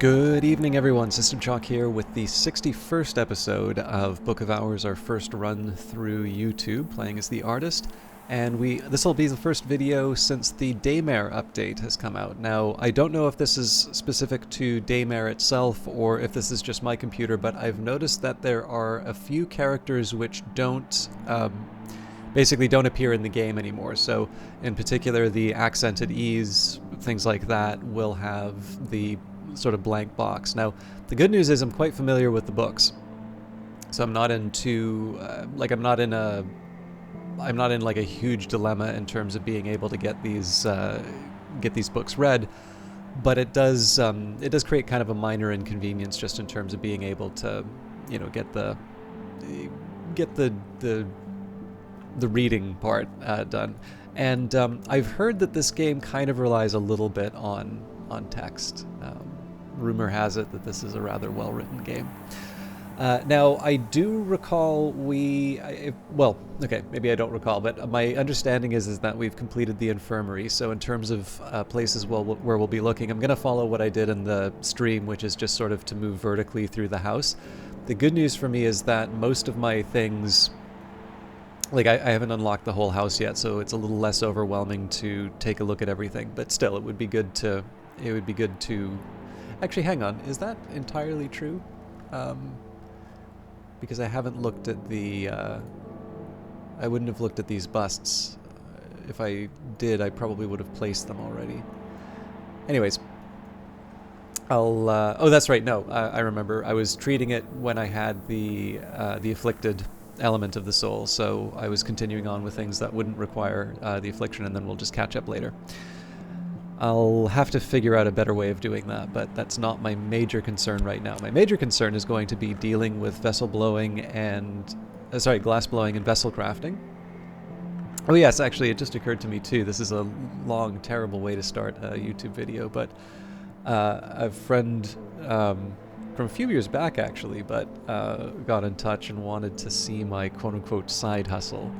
Good evening, everyone. System Chalk here with the 61st episode of Book of Hours, our first run through YouTube, playing as the artist. And this will be the first video since the Daymare update has come out. Now, I don't know if this is specific to Daymare itself or if this is just my computer, but I've noticed that there are a few characters which basically don't appear in the game anymore. So, in particular, the accented E's, things like that, will have the sort of blank box. Now, the good news is I'm quite familiar with the books, so I'm not into I'm not in like a huge dilemma in terms of being able to get these books read. But it does create kind of a minor inconvenience just in terms of being able to, get the reading part done. And I've heard that this game kind of relies a little bit on text. Rumor has it that this is a rather well-written game. Now, I do recall maybe I don't recall, but my understanding is that we've completed the infirmary. So in terms of places where we'll be looking, I'm going to follow what I did in the stream, which is just sort of to move vertically through the house. The good news for me is that most of my things, I haven't unlocked the whole house yet, so it's a little less overwhelming to take a look at everything. But still, it would be good to. Actually, hang on. Is that entirely true? Because I haven't looked at the. I wouldn't have looked at these busts. If I did, I probably would have placed them already. Anyways, I'll. Oh, that's right. No, I remember. I was treating it when I had the afflicted element of the soul, so I was continuing on with things that wouldn't require the affliction, and then we'll just catch up later. I'll have to figure out a better way of doing that, but that's not my major concern right now. My major concern is going to be dealing with vessel blowing and glass blowing and vessel crafting. Oh yes, actually, it just occurred to me too. This is a long, terrible way to start a YouTube video, but a friend from a few years back, actually, but got in touch and wanted to see my quote-unquote side hustle.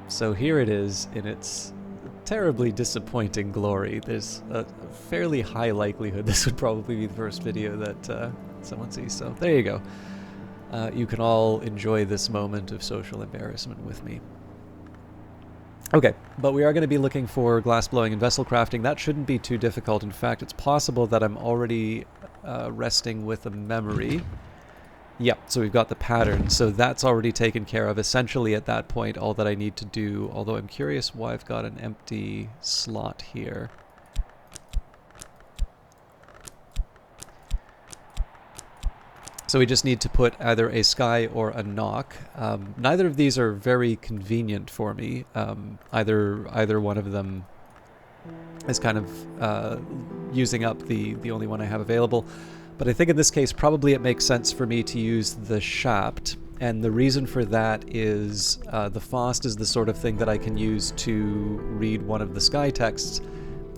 So here it is in its terribly disappointing glory. There's a fairly high likelihood this would probably be the first video that someone sees. So there you go. You can all enjoy this moment of social embarrassment with me. Okay, but we are going to be looking for glass blowing and vessel crafting. That shouldn't be too difficult. In fact, it's possible that I'm already resting with a memory. Yep, so we've got the pattern, so that's already taken care of. Essentially, at that point, all that I need to do, although I'm curious why I've got an empty slot here. So we just need to put either a sky or a knock. Neither of these are very convenient for me. Either one of them is kind of using up the only one I have available. But I think in this case, probably it makes sense for me to use the shaft. And the reason for that is the FOST is the sort of thing that I can use to read one of the sky texts.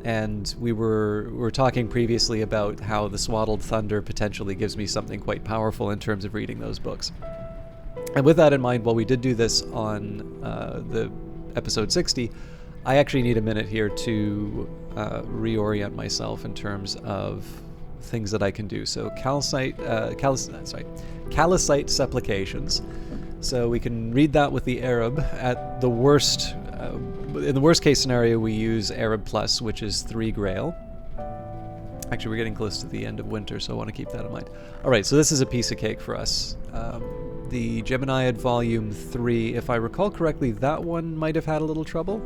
And we were talking previously about how the Swaddled Thunder potentially gives me something quite powerful in terms of reading those books. And with that in mind, while we did do this on the episode 60, I actually need a minute here to reorient myself in terms of things that I can do. So calcite supplications. So we can read that with the Arab. At the worst, in the worst case scenario, we use Arab Plus, which is 3 Grail. Actually, we're getting close to the end of winter, so I want to keep that in mind. All right, so this is a piece of cake for us. The Geminiad Volume 3, if I recall correctly, that one might have had a little trouble.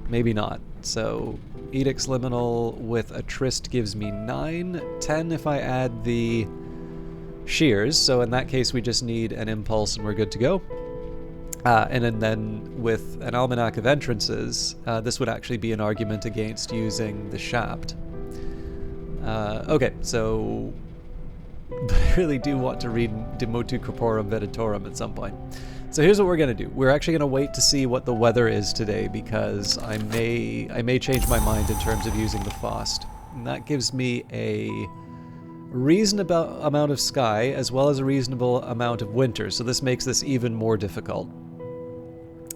Maybe not. So Edict's Liminal with a Tryst gives me 9. 10 if I add the shears. So in that case, we just need an impulse and we're good to go. And then with an Almanac of Entrances, this would actually be an argument against using the shaft. Okay, so but I really do want to read De Motu Corporum Veditorum at some point. So here's what we're going to do. We're actually going to wait to see what the weather is today because I may change my mind in terms of using the FOST. And that gives me a reasonable amount of sky as well as a reasonable amount of winter. So this makes this even more difficult.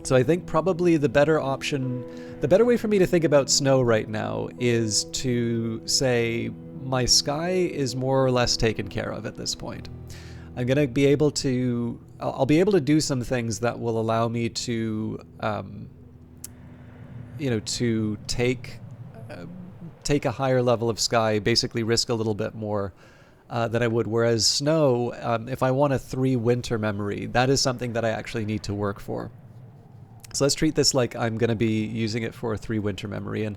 So I think probably the better option, the better way for me to think about snow right now is to say my sky is more or less taken care of at this point. I'm going to be able to... I'll be able to do some things that will allow me to, you know, to take a higher level of sky, basically risk a little bit more than I would. Whereas snow, if I want a 3 winter memory, that is something that I actually need to work for. So let's treat this like I'm going to be using it for a 3 winter memory. And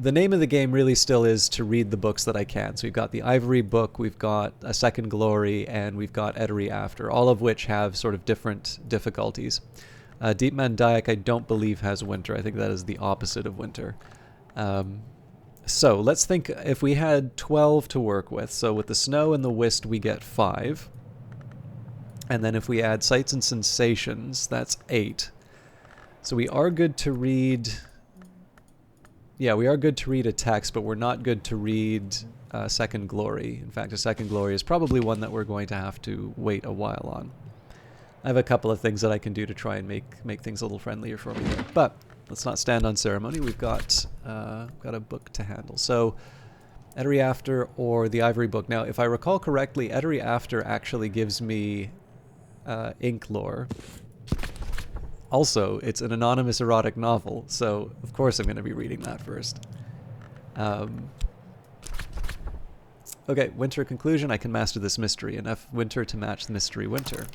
the name of the game really still is to read the books that I can. So we've got the Ivory book, we've got A Second Glory, and we've got Etery After, all of which have sort of different difficulties. Deep Mandiac I don't believe has winter. I think that is the opposite of winter. So let's think if we had 12 to work with. So with the snow and the whist we get 5. And then if we add sights and sensations, that's 8. So we are good to read... Yeah, we are good to read a text, but we're not good to read Second Glory. In fact, A Second Glory is probably one that we're going to have to wait a while on. I have a couple of things that I can do to try and make things a little friendlier for me there. But let's not stand on ceremony. We've got a book to handle. So Etery After or the Ivory book. Now, if I recall correctly, Etery After actually gives me ink lore. Also, it's an anonymous erotic novel, so of course I'm going to be reading that first. Okay, winter conclusion. I can master this mystery. Enough winter to match the mystery winter.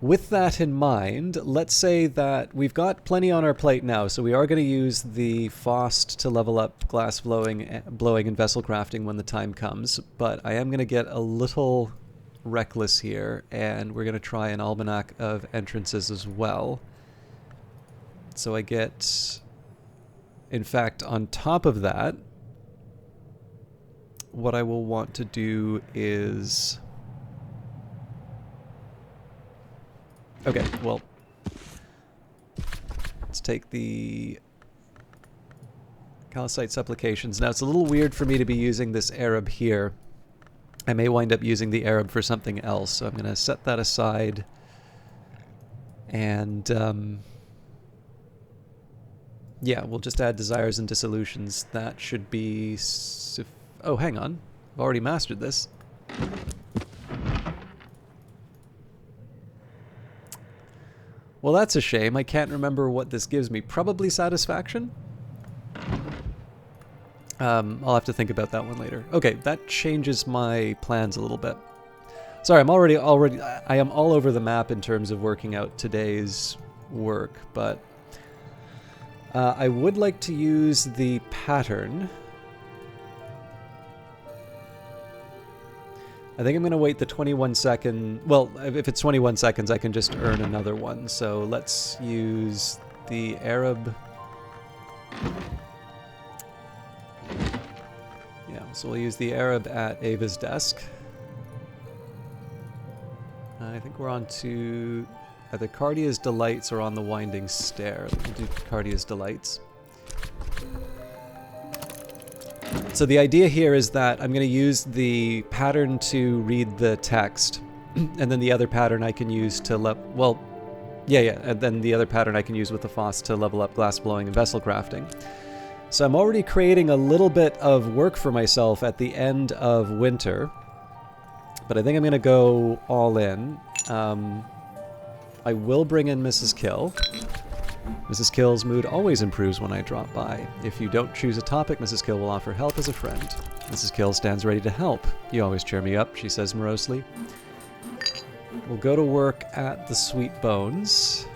With that in mind, let's say that we've got plenty on our plate now, so we are going to use the Faust to level up glass blowing and vessel crafting when the time comes, but I am going to get a little reckless here, and we're going to try an almanac of entrances as well. So I get, in fact, on top of that, what I will want to do is... Okay, well, let's take the calcite supplications. Now, it's a little weird for me to be using this Arab here. I may wind up using the Arab for something else, so I'm going to set that aside. And, yeah, we'll just add desires and dissolutions. That should be... Oh, hang on. I've already mastered this. Well, that's a shame. I can't remember what this gives me. Probably satisfaction? I'll have to think about that one later. Okay, that changes my plans a little bit. Sorry, I am all over the map in terms of working out today's work, but I would like to use the pattern. I think I'm going to wait the 21 second... Well, if it's 21 seconds, I can just earn another one. So let's use the Arab... Yeah, so we'll use the Arab at Ava's desk. I think we're on to either Cardia's Delights or On the Winding Stair. We'll do Cardia's Delights. So the idea here is that I'm going to use the pattern to read the text, and then the other pattern I can use to and then the other pattern I can use with the Faust to level up glass blowing and vessel crafting. So I'm already creating a little bit of work for myself at the end of winter, but I think I'm going to go all in. I will bring in Mrs. Kill. Mrs. Kill's mood always improves when I drop by. If you don't choose a topic, Mrs. Kill will offer help as a friend. Mrs. Kill stands ready to help. You always cheer me up, she says morosely. We'll go to work at the Sweet Bones.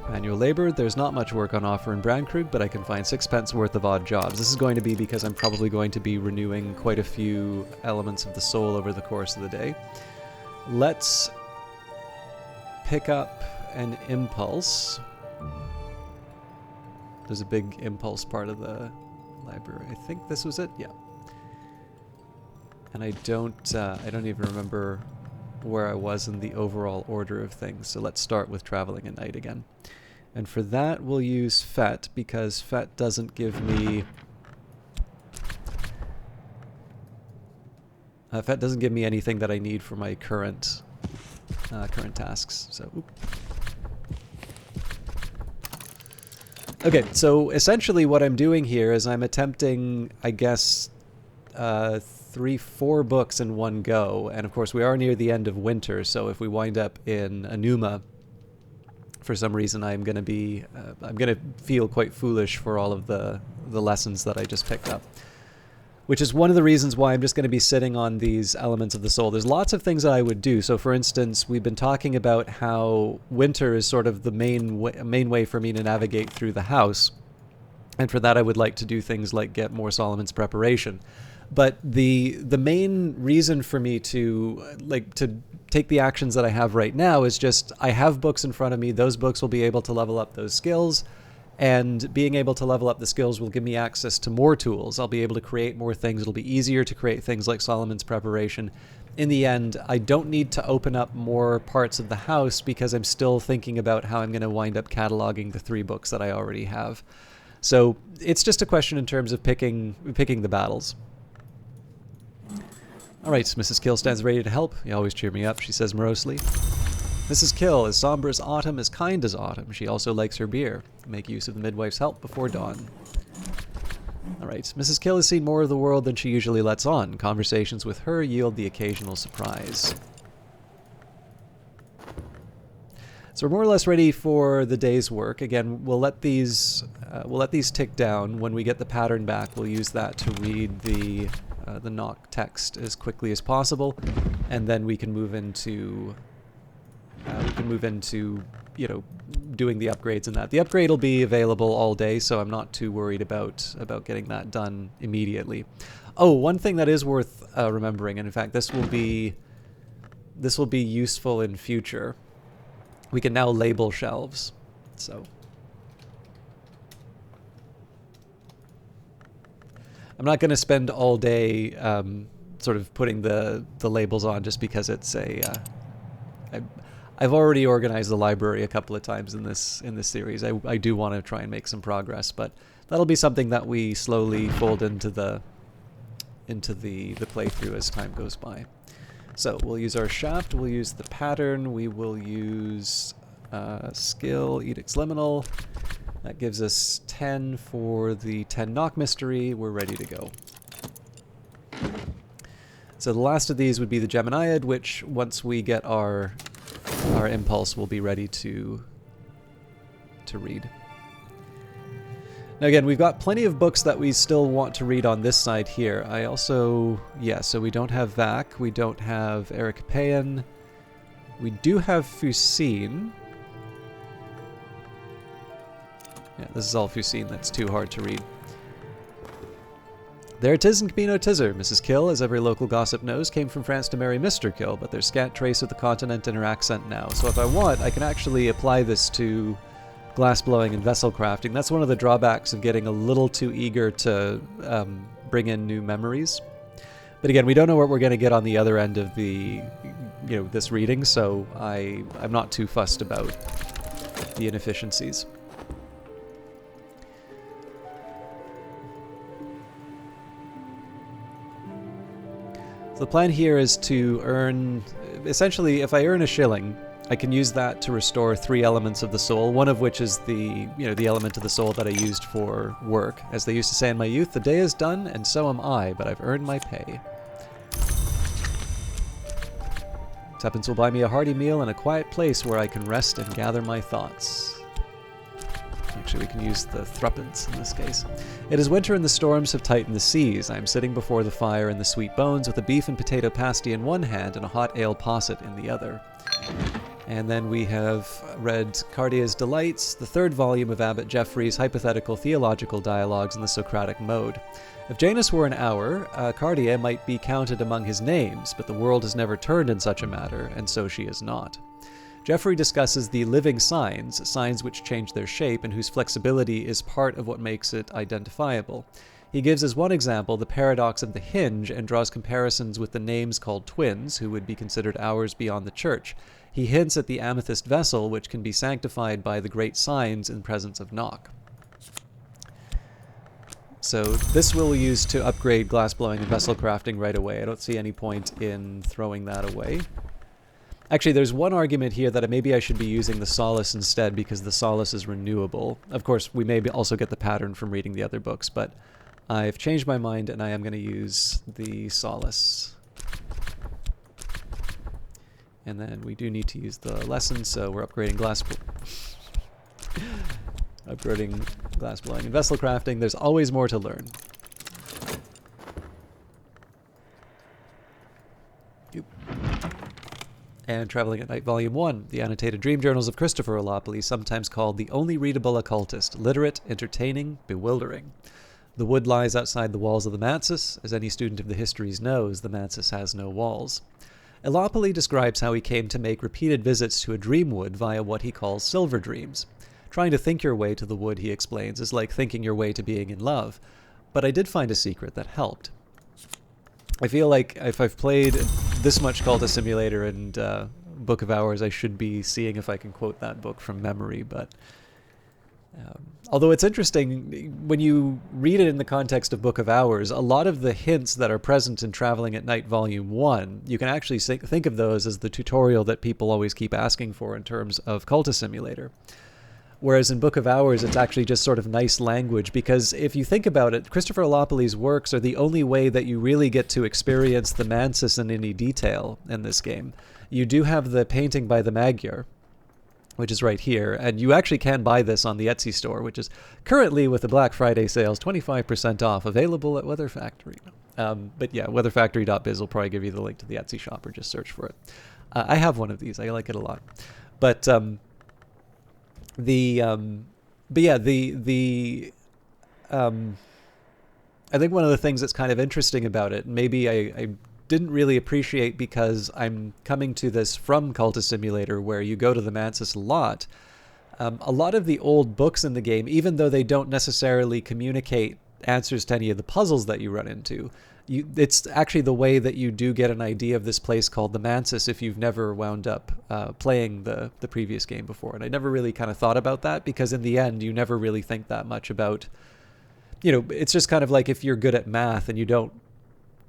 Manual labor. There's not much work on offer in Brandkrug, but I can find 6 pence worth of odd jobs. This is going to be because I'm probably going to be renewing quite a few elements of the soul over the course of the day. Let's pick up an impulse. There's a big impulse part of the library. I think this was it? Yeah. And I don't even remember where I was in the overall order of things. So let's start with traveling at night again. And for that, we'll use Fet, because Fet doesn't give me... Fet doesn't give me anything that I need for my current tasks. So, oop. Okay, so essentially what I'm doing here is I'm attempting, I guess, 4 books in one go. And of course, we are near the end of winter, so if we wind up in Enuma, for some reason, I'm going to feel quite foolish for all of the lessons that I just picked up. Which is one of the reasons why I'm just going to be sitting on these elements of the soul. There's lots of things that I would do. So for instance, we've been talking about how winter is sort of the main way for me to navigate through the house. And for that, I would like to do things like get more Solomon's Preparation. But the main reason for me to take the actions that I have right now is just I have books in front of me. Those books will be able to level up those skills. And being able to level up the skills will give me access to more tools. I'll be able to create more things. It'll be easier to create things like Solomon's Preparation. In the end, I don't need to open up more parts of the house because I'm still thinking about how I'm going to wind up cataloging the 3 books that I already have. So it's just a question in terms of picking the battles. All right, Mrs. Kill stands ready to help. You always cheer me up, she says morosely. Mrs. Kill, as somber as autumn, as kind as autumn. She also likes her beer. Make use of the midwife's help before dawn. All right, Mrs. Kill has seen more of the world than she usually lets on. Conversations with her yield the occasional surprise. So we're more or less ready for the day's work. Again, we'll let these tick down. When we get the pattern back, we'll use that to read the knock text as quickly as possible, and then we can move into doing the upgrades and that. The upgrade will be available all day, so I'm not too worried about getting that done immediately. Oh, one thing that is worth remembering, and in fact this will be useful in future. We can now label shelves. So I'm not going to spend all day sort of putting the labels on just because it's I've already organized the library a couple of times in this series. I do want to try and make some progress, but that'll be something that we slowly fold into the playthrough as time goes by. So we'll use our shaft, we'll use the pattern, we will use skill, edicts liminal. That gives us 10 for the 10 knock mystery. We're ready to go. So the last of these would be the Geminiad, which once we get our impulse, we'll be ready to read. Now again, we've got plenty of books that we still want to read on this side here. I also, so we don't have Vac, we don't have Ericapean, we do have Fusine. Yeah, this is all Fusine, that's too hard to read. There 'tis in Camino Tizzer. Mrs. Kill, as every local gossip knows, came from France to marry Mr. Kill, but there's scant trace of the continent in her accent now. So if I want, I can actually apply this to glassblowing and vessel crafting. That's one of the drawbacks of getting a little too eager to bring in new memories. But again, we don't know what we're going to get on the other end of the, this reading, so I'm not too fussed about the inefficiencies. So the plan here is to earn, essentially, if I earn a shilling, I can use that to restore 3 elements of the soul, one of which is the element of the soul that I used for work. As they used to say in my youth, the day is done, and so am I, but I've earned my pay. Tuppence will buy me a hearty meal and a quiet place where I can rest and gather my thoughts. Actually, we can use the threepence in this case. It is winter and the storms have tightened the seas. I am sitting before the fire in the sweet bones with a beef and potato pasty in one hand and a hot ale posset in the other. And then we have read Cardia's Delights, the 3rd volume of Abbot Geoffrey's hypothetical theological dialogues in the Socratic mode. If Janus were an hour, Cardia might be counted among his names, but the world has never turned in such a matter, and so she is not. Geoffrey discusses the living signs, signs which change their shape and whose flexibility is part of what makes it identifiable. He gives as one example the paradox of the hinge and draws comparisons with the names called twins, who would be considered hours beyond the church. He hints at the amethyst vessel, which can be sanctified by the great signs in presence of Knock. So this we'll use to upgrade glassblowing and vessel crafting right away. I don't see any point in throwing that away. Actually, there's one argument here that maybe I should be using the Solace instead because the Solace is renewable. Of course, we may also get the pattern from reading the other books, but I've changed my mind, and I am going to use the Solace. And then we do need to use the lesson, so we're upgrading upgrading glass blowing and vessel crafting. There's always more to learn. And Traveling at Night Volume 1, The Annotated Dream Journals of Christopher Olopoli, sometimes called the only readable occultist, literate, entertaining, bewildering. The wood lies outside the walls of the Mansis. As any student of the histories knows, the Mansis has no walls. Olopoli describes how he came to make repeated visits to a dream wood via what he calls silver dreams. Trying to think your way to the wood, he explains, is like thinking your way to being in love. But I did find a secret that helped. I feel like if I've played this much Cultist Simulator and Book of Hours, I should be seeing if I can quote that book from memory. But although it's interesting, when you read it in the context of Book of Hours, a lot of the hints that are present in Traveling at Night Volume 1, you can actually think of those as the tutorial that people always keep asking for in terms of Cultist Simulator. Whereas in Book of Hours, it's actually just sort of nice language, because if you think about it, Christopher Olopoli's works are the only way that you really get to experience the Mansis in any detail in this game. You do have the painting by the Magyar, which is right here, and you actually can buy this on the Etsy store, which is currently, with the Black Friday sales, 25% off, available at Weather Factory. But yeah, weatherfactory.biz will probably give you the link to the Etsy shop, or just search for it. I have one of these. I like it a lot. But I think one of the things that's kind of interesting about it, maybe I didn't really appreciate because I'm coming to this from Cultist Simulator, where you go to the Mansis a lot of the old books in the game, even though they don't necessarily communicate answers to any of the puzzles that you run into, it's actually the way that you do get an idea of this place called the Mansis if you've never wound up playing the previous game before. And I never really kind of thought about that, because in the end, you never really think that much about, it's just kind of like if you're good at math and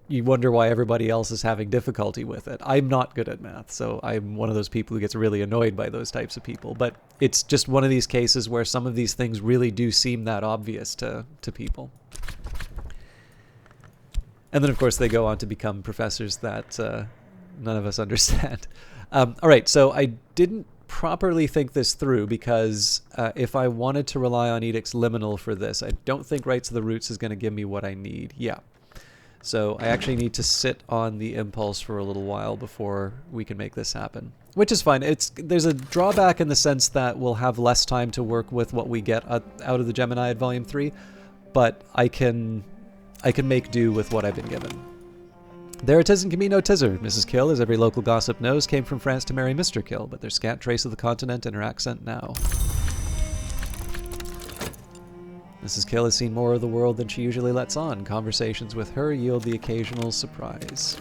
you wonder why everybody else is having difficulty with it. I'm not good at math, so I'm one of those people who gets really annoyed by those types of people. But it's just one of these cases where some of these things really do seem that obvious to people. And then, of course, they go on to become professors that none of us understand. All right, so I didn't properly think this through, because if I wanted to rely on Edict's Liminal for this, I don't think Rites of the Roots is going to give me what I need. Yeah. So I actually need to sit on the Impulse for a little while before we can make this happen, which is fine. There's a drawback in the sense that we'll have less time to work with what we get out of the Gemini at Volume 3, but I can make do with what I've been given. There it is in Camino Tizzer. Mrs. Kill, as every local gossip knows, came from France to marry Mr. Kill, but there's scant trace of the continent in her accent now. Mrs. Kill has seen more of the world than she usually lets on. Conversations with her yield the occasional surprise.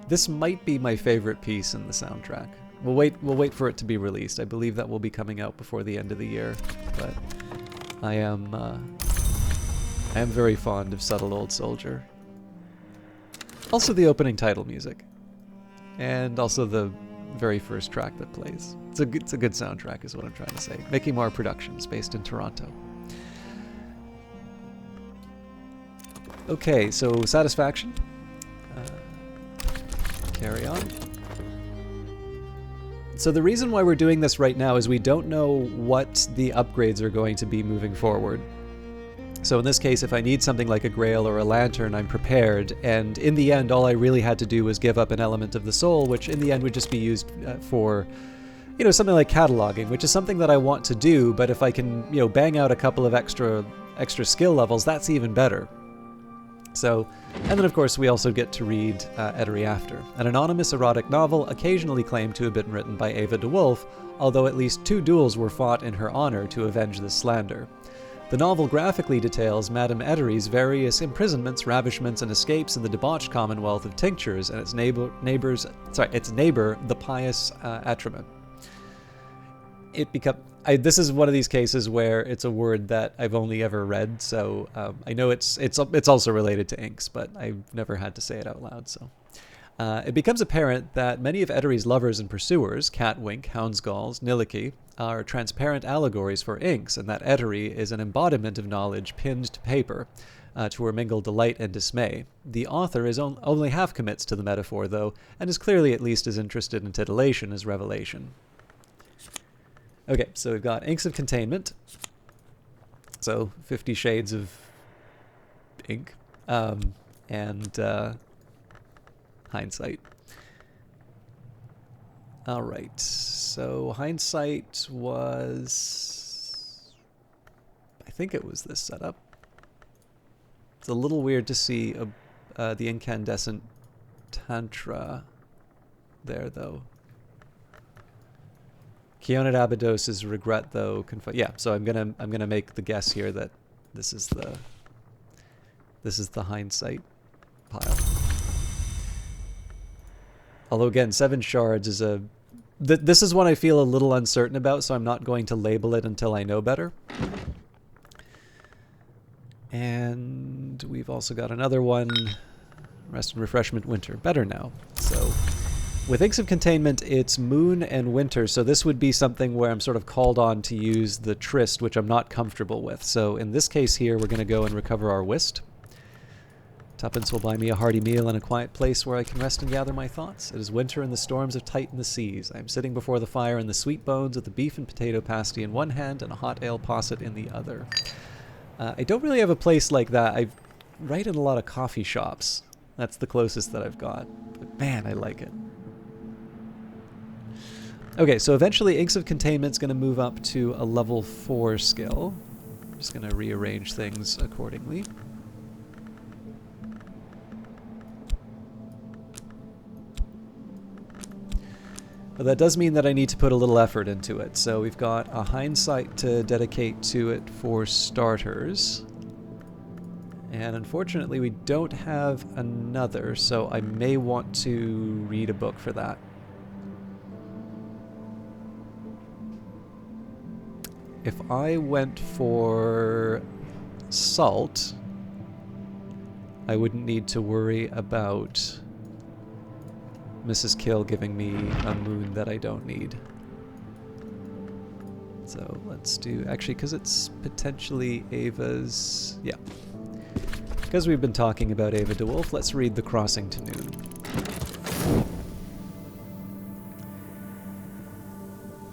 This might be my favorite piece in the soundtrack. We'll wait for it to be released. I believe that will be coming out before the end of the year, but I am very fond of Subtle Old Soldier. Also the opening title music, and also the very first track that plays. It's a good soundtrack, is what I'm trying to say. Mickey Moore Productions, based in Toronto. Okay, so Satisfaction. Carry on. So the reason why we're doing this right now is we don't know what the upgrades are going to be moving forward. So in this case, if I need something like a Grail or a Lantern, I'm prepared, and in the end, all I really had to do was give up an element of the soul, which in the end would just be used for, something like cataloging, which is something that I want to do, but if I can, bang out a couple of extra skill levels, that's even better. So, and then of course we also get to read Ettery After, an anonymous erotic novel occasionally claimed to have been written by Ava de Wolf, although at least 2 duels were fought in her honor to avenge this slander. The novel graphically details Madame Ettery's various imprisonments, ravishments, and escapes in the debauched commonwealth of Tinctures and its neighbor, the pious Atraman. This is one of these cases where it's a word that I've only ever read, so I know it's also related to inks, but I've never had to say it out loud. So it becomes apparent that many of Ettery's lovers and pursuers, Catwink, Houndsgalls, Niliki, are transparent allegories for inks, and that etery is an embodiment of knowledge pinned to paper to mingle delight and dismay. The author is only half commits to the metaphor, though, and is clearly at least as interested in titillation as revelation. Okay, so we've got inks of containment. So 50 shades of ink. And hindsight. All right, so hindsight was, I think it was this setup. It's a little weird to see the incandescent tantra there, though. Keonid Abydos is regret, though. Yeah, so I'm gonna make the guess here that this is the hindsight pile. Although again, 7 shards is a... this is one I feel a little uncertain about, so I'm not going to label it until I know better. And we've also got another one. Rest and refreshment, winter. Better now. So with inks of containment, it's moon and winter, so this would be something where I'm sort of called on to use the tryst, which I'm not comfortable with. So in this case here, we're going to go and recover our whist. Tuppence will buy me a hearty meal in a quiet place where I can rest and gather my thoughts. It is winter and the storms have tightened the seas. I am sitting before the fire in the sweet bones with the beef and potato pasty in one hand and a hot ale posset in the other. I don't really have a place like that. I write in a lot of coffee shops. That's the closest that I've got. But man, I like it. Okay, so eventually Inks of Containment's going to move up to a level 4 skill. I'm just going to rearrange things accordingly. But that does mean that I need to put a little effort into it. So we've got a hindsight to dedicate to it for starters. And unfortunately we don't have another, so I may want to read a book for that. If I went for salt, I wouldn't need to worry about Mrs. Kill giving me a moon that I don't need. So let's do, actually, because it's potentially Ava's, yeah. Because we've been talking about Ava DeWolf, let's read The Crossing to Noon.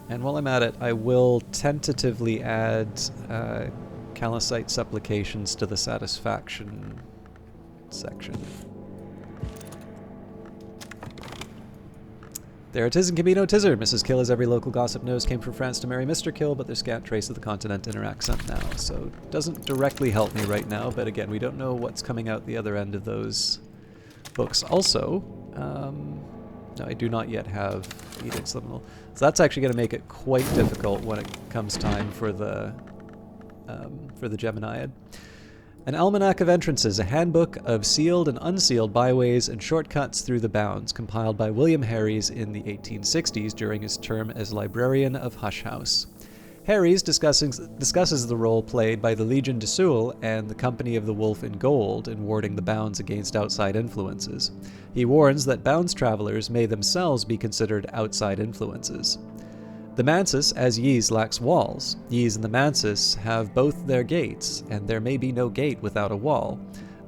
And while I'm at it, I will tentatively add Callicite supplications to the satisfaction section. There it is in Camino Tizard. Mrs. Kill, as every local gossip knows, came from France to marry Mr. Kill, but there's scant trace of the continent in her accent now. So it doesn't directly help me right now, but again, we don't know what's coming out the other end of those books. Also, no, I do not yet have Edicts Liminal. So that's actually going to make it quite difficult when it comes time for the Geminiad. An Almanac of Entrances, a handbook of sealed and unsealed byways and shortcuts through the bounds, compiled by William Harries in the 1860s during his term as librarian of Hush House. Harries discusses the role played by the Legion de Soule and the Company of the Wolf in Gold in warding the bounds against outside influences. He warns that bounds travelers may themselves be considered outside influences. The Mansus, as Ys, lacks walls. Ys and the Mansus have both their gates, and there may be no gate without a wall.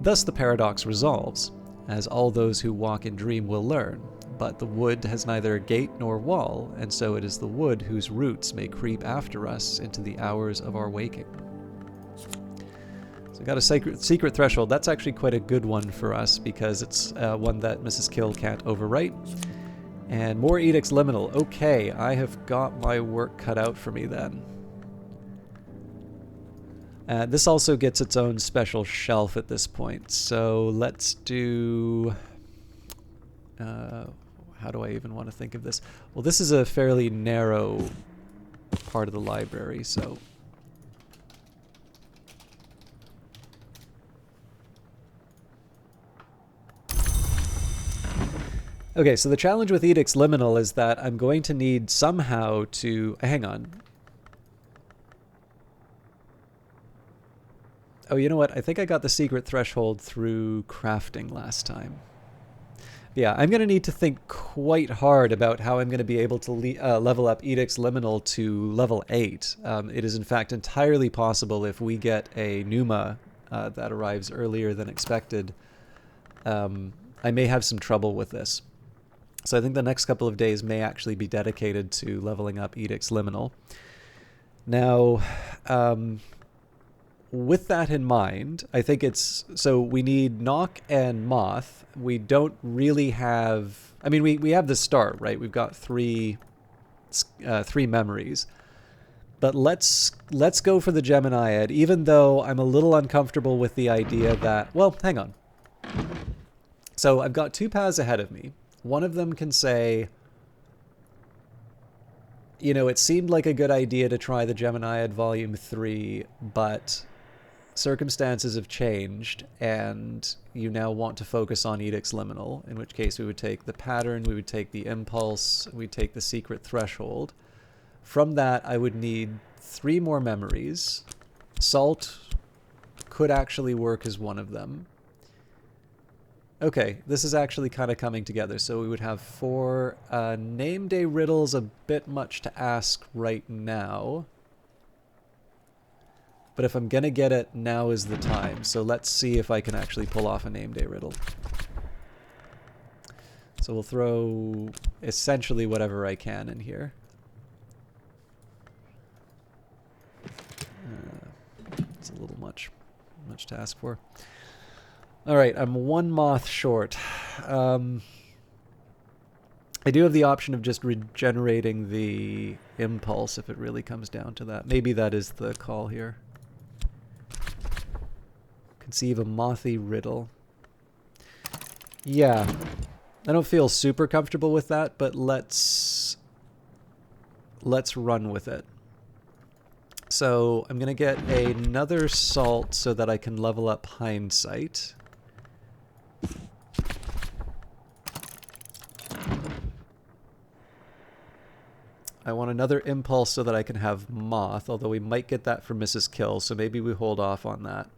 Thus the paradox resolves, as all those who walk in dream will learn. But the wood has neither gate nor wall, and so it is the wood whose roots may creep after us into the hours of our waking. So we got a secret threshold. That's actually quite a good one for us, because it's one that Mrs. Kill can't overwrite. And more Edicts Liminal. Okay, I have got my work cut out for me then. This also gets its own special shelf at this point. So let's do... how do I even want to think of this? Well, this is a fairly narrow part of the library, so... Okay, so the challenge with Edicts Liminal is that I'm going to need somehow to... hang on. Oh, you know what? I think I got the secret threshold through crafting last time. Yeah, I'm going to need to think quite hard about how I'm going to be able to level up Edict's Liminal to level 8. It is in fact entirely possible if we get a Numa that arrives earlier than expected. I may have some trouble with this. So I think the next couple of days may actually be dedicated to leveling up Edict's Liminal. Now, with that in mind, I think it's... So we need Nock and Moth. We don't really have... I mean, we have the start, right? We've got three memories. But let's go for the Geminiad, even though I'm a little uncomfortable with the idea that... Well, hang on. So I've got 2 paths ahead of me. One of them can say, you know, it seemed like a good idea to try the Geminiad Volume 3, but circumstances have changed, and you now want to focus on Edict's Liminal, in which case we would take the pattern, we would take the impulse, we'd take the secret threshold. From that, I would need 3 more memories. Salt could actually work as one of them. Okay, this is actually kind of coming together. So we would have 4 name day riddles, a bit much to ask right now. But if I'm going to get it, now is the time. So let's see if I can actually pull off a name day riddle. So we'll throw essentially whatever I can in here. It's a little much to ask for. All right, I'm 1 moth short. I do have the option of just regenerating the impulse if it really comes down to that. Maybe that is the call here. Conceive a mothy riddle. Yeah, I don't feel super comfortable with that, but let's run with it. So I'm going to get another salt so that I can level up hindsight. I want another impulse so that I can have moth, although we might get that for Mrs. Kill, so maybe we hold off on that.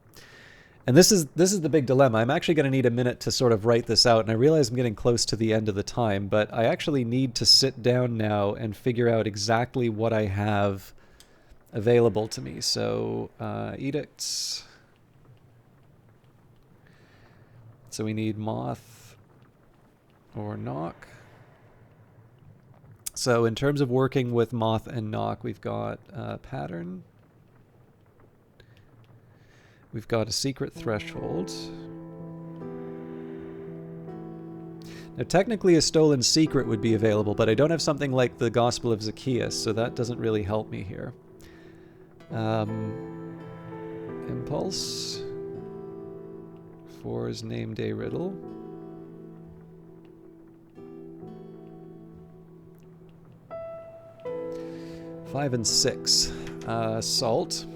And this is the big dilemma. I'm actually going to need a minute to sort of write this out, and I realize I'm getting close to the end of the time, but I actually need to sit down now and figure out exactly what I have available to me. So, edicts. So we need moth or knock. So in terms of working with moth and knock, we've got pattern. We've got a secret threshold. Now technically a stolen secret would be available, but I don't have something like the Gospel of Zacchaeus, so that doesn't really help me here. Impulse. 4 is name day riddle. Five and 6. Salt.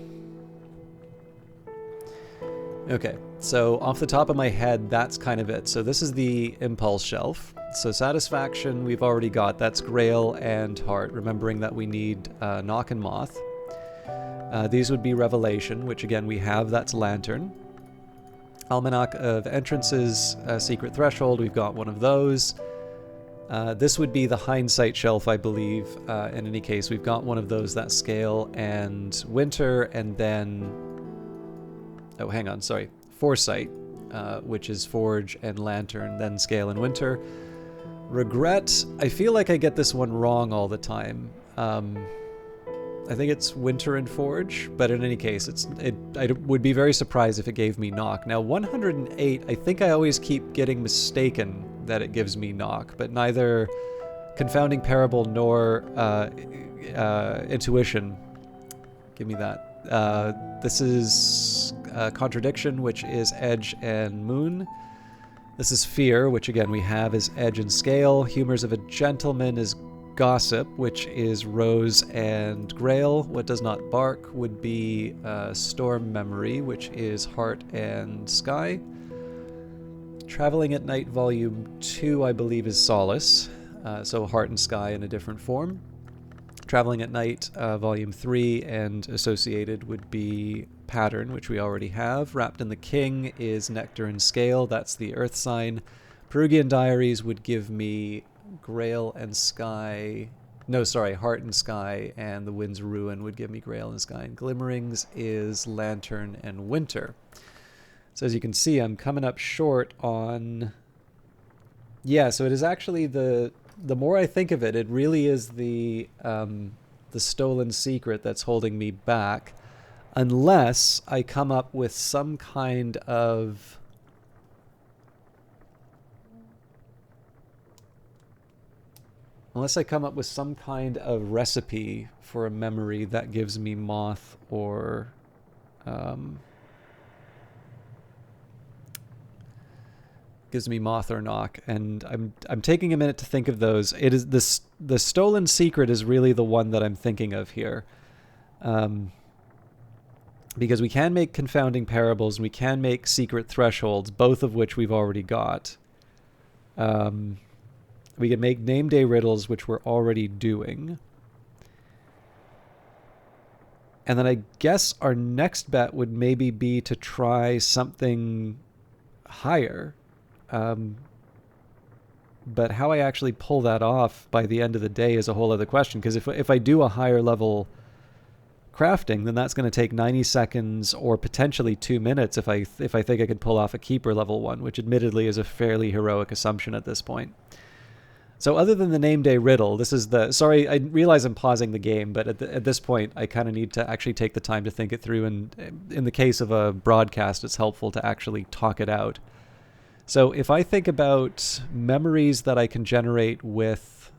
Okay, so off the top of my head, that's kind of it. So this is the impulse shelf. So satisfaction, we've already got. That's Grail and Heart, remembering that we need Knock and Moth. These would be Revelation, which again we have. That's Lantern. Almanac of Entrances, Secret Threshold, we've got one of those. This would be the hindsight shelf, I believe. In any case, we've got one of those, that Scale and Winter, and then... Oh, hang on, sorry. Foresight, which is Forge and Lantern, then Scale and Winter. Regret, I feel like I get this one wrong all the time. I think it's Winter and Forge, but in any case, I would be very surprised if it gave me Knock. Now, 108, I think I always keep getting mistaken that it gives me Knock, but neither Confounding Parable nor Intuition give me that. This is Contradiction, which is Edge and Moon. This is Fear, which again we have is Edge and Scale. Humors of a Gentleman is Gossip, which is Rose and Grail. What Does Not Bark would be Storm Memory, which is Heart and Sky. Traveling at Night Volume 2, I believe, is Solace. So Heart and Sky in a different form. Traveling at Night, Volume 3 and associated would be Pattern, which we already have. Wrapped in the King is Nectar and Scale. That's the Earth sign. Perugian Diaries would give me Grail and Sky. No, sorry, Heart and Sky, and The Wind's Ruin would give me Grail and Sky. And Glimmerings is Lantern and Winter. So as you can see, I'm coming up short on... Yeah, so it is actually the more I think of it, it really is the Stolen Secret that's holding me back, unless I come up with some kind of... Unless I come up with some kind of recipe for a memory that gives me Moth or... gives me Moth or Knock, and I'm taking a minute to think of those. It is this, the Stolen Secret is really the one that I'm thinking of here, because we can make Confounding Parables and we can make Secret Thresholds, both of which we've already got. We can make Name Day Riddles, which we're already doing. And then I guess our next bet would maybe be to try something higher. But how I actually pull that off by the end of the day is a whole other question. Because if I do a higher level crafting, then that's going to take 90 seconds or potentially 2 minutes if I think I could pull off a Keeper level 1, which admittedly is a fairly heroic assumption at this point. So other than the Name Day Riddle, this is the... Sorry, I realize I'm pausing the game, but at this point, I kind of need to actually take the time to think it through. And in the case of a broadcast, it's helpful to actually talk it out. So if I think about memories that I can generate with...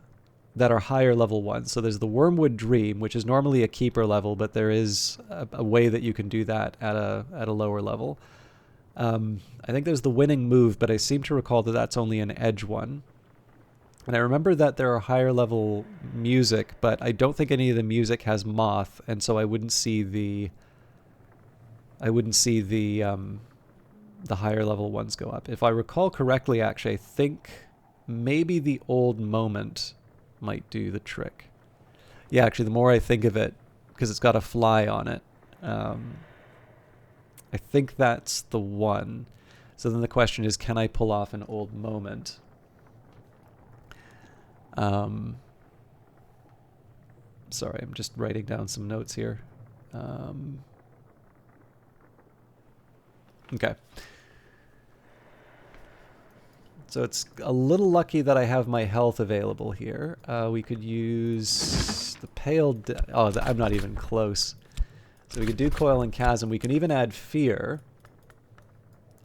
that are higher level ones. So there's the Wormwood Dream, which is normally a Keeper level, but there is a way that you can do that at a lower level. I think there's the Winning Move, but I seem to recall that that's only an edge one. And I remember that there are higher level music, but I don't think any of the music has Moth, and so I wouldn't see the higher level ones go up. If I recall correctly, actually, I think maybe the Old Moment might do the trick. Yeah, actually, the more I think of it, because it's got a fly on it, I think that's the one. So then the question is, can I pull off an Old Moment? Sorry, I'm just writing down some notes here. Okay. So it's a little lucky that I have my health available here. We could use the Pale... I'm not even close. So we could do Coil and Chasm. We can even add Fear.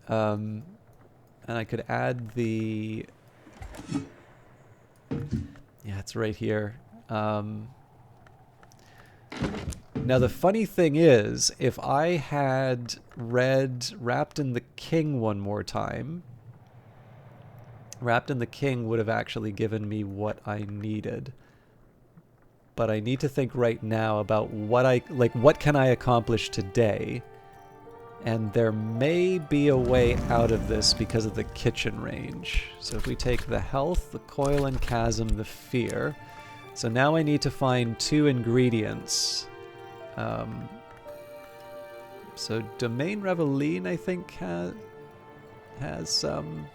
And I could add the... Yeah, it's right here. Now the funny thing is, if I had read Wrapped in the King one more time, Wrapped in the King would have actually given me what I needed. But I need to think right now about what can I accomplish today? And there may be a way out of this because of the kitchen range. So if we take the health, the Coil and Chasm, the Fear. So now I need to find 2 ingredients. So Domain Reveline, I think, has some...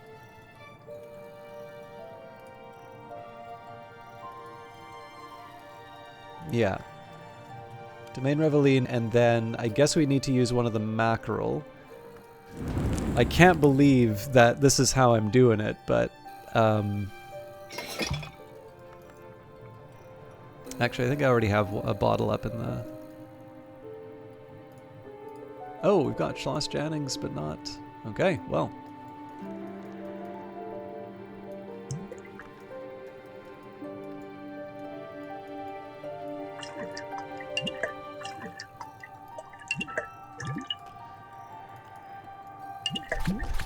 Yeah. Domain Reveline, and then I guess we need to use one of the mackerel. I can't believe that this is how I'm doing it, but... Actually, I think I already have a bottle up in the... Oh, we've got Schloss Jannings, but not... Okay, well...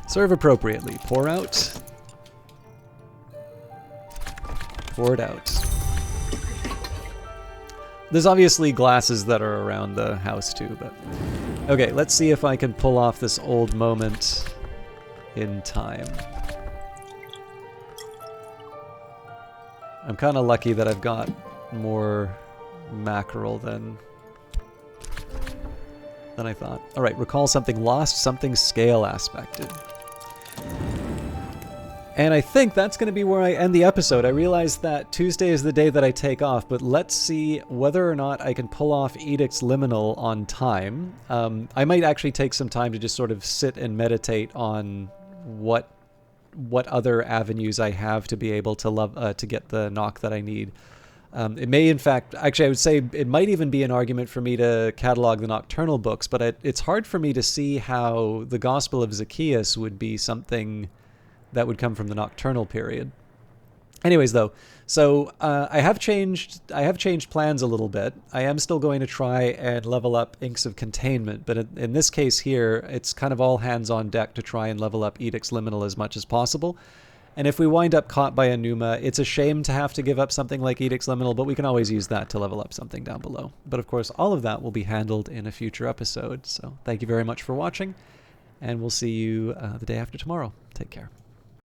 Serve appropriately. Pour out. Pour it out. There's obviously glasses that are around the house too, but... Okay, let's see if I can pull off this Old Moment in time. I'm kind of lucky that I've got more mackerel than I thought. Alright, recall something lost, something scale aspected. And I think that's going to be where I end the episode. I realize that Tuesday is the day that I take off, but let's see whether or not I can pull off Edict's Liminal on time. I might actually take some time to just sort of sit and meditate on what other avenues I have to be able to to get the knock that I need. It may, in fact, actually, I would say it might even be an argument for me to catalog the Nocturnal books, but it's hard for me to see how the Gospel of Zacchaeus would be something that would come from the Nocturnal period. Anyways, though, so I have changed plans a little bit. I am still going to try and level up Inks of Containment, but in this case here, it's kind of all hands on deck to try and level up Edict's Liminal as much as possible. And if we wind up caught by a Numa, it's a shame to have to give up something like Edict's Liminal, but we can always use that to level up something down below. But of course, all of that will be handled in a future episode. So thank you very much for watching, and we'll see you the day after tomorrow. Take care.